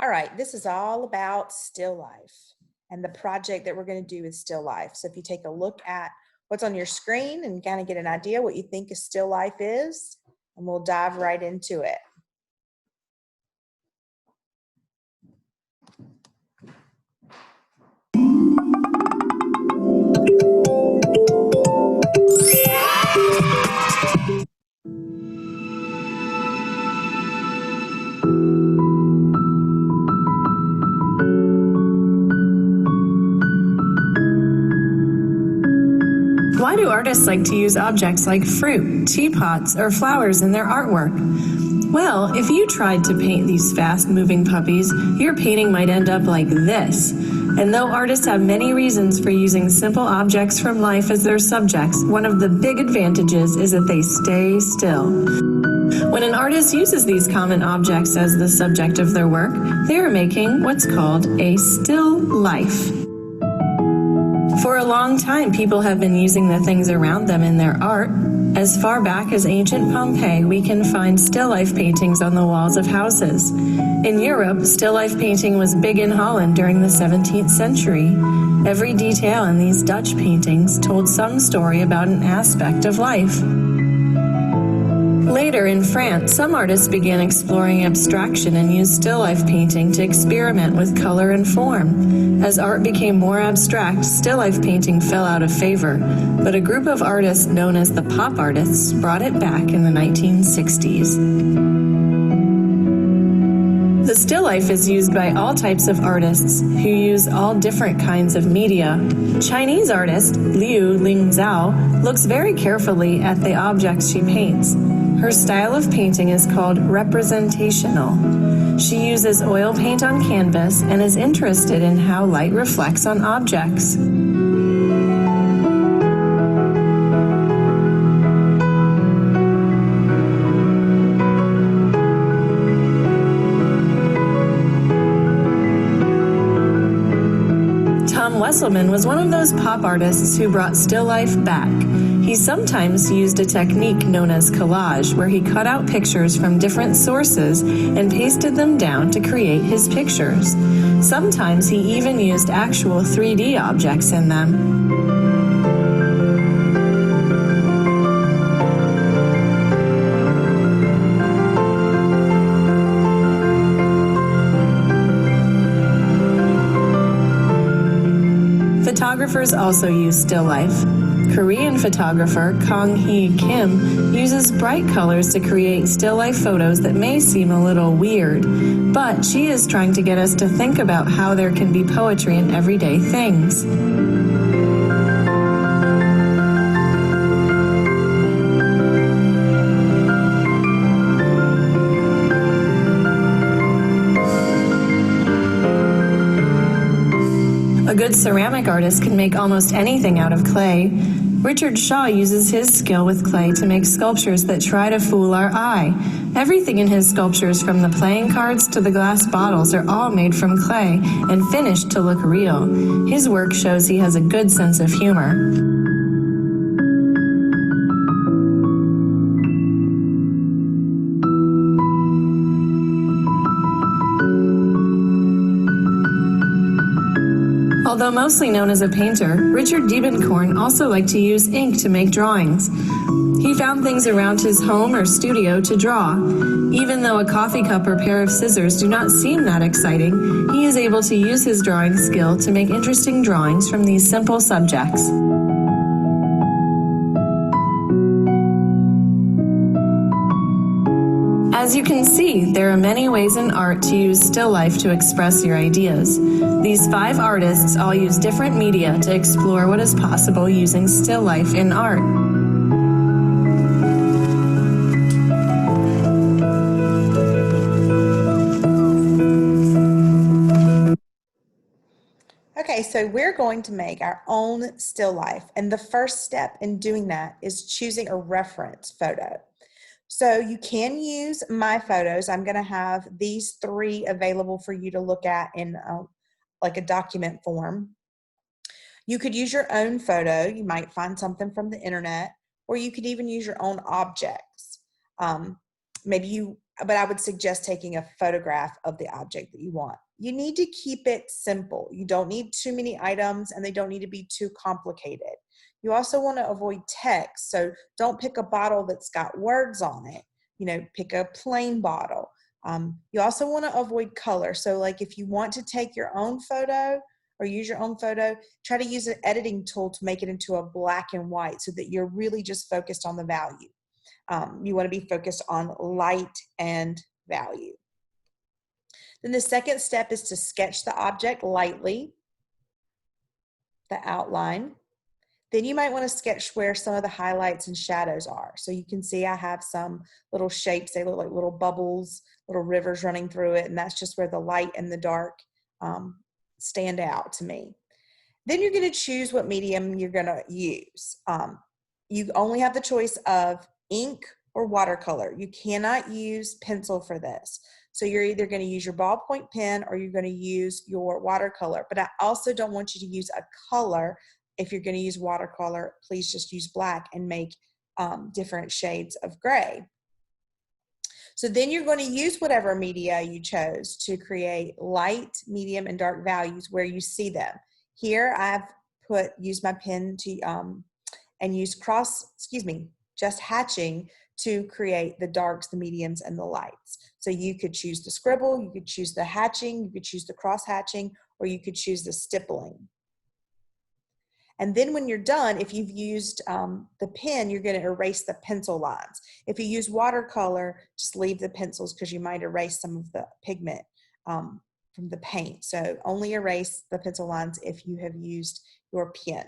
All right, this is all about still life and the project that we're going to do with still life. So if you take a look at what's on your screen and kind of get an idea what you think a still life is, and we'll dive right into it. Why do artists like to use objects like fruit, teapots, or flowers in their artwork? Well, if you tried to paint these fast-moving puppies, your painting might end up like this. And though artists have many reasons for using simple objects from life as their subjects, one of the big advantages is that they stay still. When an artist uses these common objects as the subject of their work, they are making what's called a still life. For a long time, people have been using the things around them in their art. As far back as ancient Pompeii, we can find still life paintings on the walls of houses. In Europe, still life painting was big in Holland during the 17th century. Every detail in these Dutch paintings told some story about an aspect of life. Later in France, some artists began exploring abstraction and used still life painting to experiment with color and form. As art became more abstract, still life painting fell out of favor, but a group of artists known as the pop artists brought it back in the 1960s. The still life is used by all types of artists who use all different kinds of media. Chinese artist Liu Lingzhao looks very carefully at the objects she paints. Her style of painting is called representational. She uses oil paint on canvas and is interested in how light reflects on objects. Tom Wesselman was one of those pop artists who brought still life back. He sometimes used a technique known as collage, where he cut out pictures from different sources and pasted them down to create his pictures. Sometimes he even used actual 3D objects in them. Photographers also use still life. Korean photographer Kang Hee Kim uses bright colors to create still life photos that may seem a little weird, but she is trying to get us to think about how there can be poetry in everyday things. A good ceramic artist can make almost anything out of clay. Richard Shaw uses his skill with clay to make sculptures that try to fool our eye. Everything in his sculptures, from the playing cards to the glass bottles, are all made from clay and finished to look real. His work shows he has a good sense of humor. Although mostly known as a painter, Richard Diebenkorn also liked to use ink to make drawings. He found things around his home or studio to draw. Even though a coffee cup or pair of scissors do not seem that exciting, he is able to use his drawing skill to make interesting drawings from these simple subjects. As you can see, there are many ways in art to use still life to express your ideas. These 5 artists all use different media to explore what is possible using still life in art. Okay, so we're going to make our own still life, and the first step in doing that is choosing a reference photo. So you can use my photos. I'm going to have these 3 available for you to look at in like a document form. You could use your own photo. You might find something from the internet, or you could even use your own objects. Maybe you but I would suggest taking a photograph of the object that you want. You need to keep it simple. You don't need too many items and they don't need to be too complicated. You also want to avoid text. So don't pick a bottle that's got words on it. You know, pick a plain bottle. You also want to avoid color. So like if you want to take your own photo or use your own photo, try to use an editing tool to make it into a black and white so that you're really just focused on the value. You want to be focused on light and value. Then the second step is to sketch the object lightly, the outline. Then you might want to sketch where some of the highlights and shadows are. So you can see I have some little shapes. They look like little bubbles, little rivers running through it. And that's just where the light and the dark stand out to me. Then you're going to choose what medium you're going to use. You only have the choice of ink or watercolor. You cannot use pencil for this. So you're either going to use your ballpoint pen or you're going to use your watercolor. But I also don't want you to use a color. If you're going to use watercolor, please just use black and make different shades of gray. So then you're going to use whatever media you chose to create light, medium, and dark values where you see them. Here I've used my pen to and used just hatching to create the darks, the mediums, and the lights. So you could choose the scribble, you could choose the hatching, you could choose the cross hatching, or you could choose the stippling. And then when you're done, if you've used the pen, you're going to erase the pencil lines. If you use watercolor, just leave the pencils because you might erase some of the pigment from the paint. So only erase the pencil lines if you have used your pen.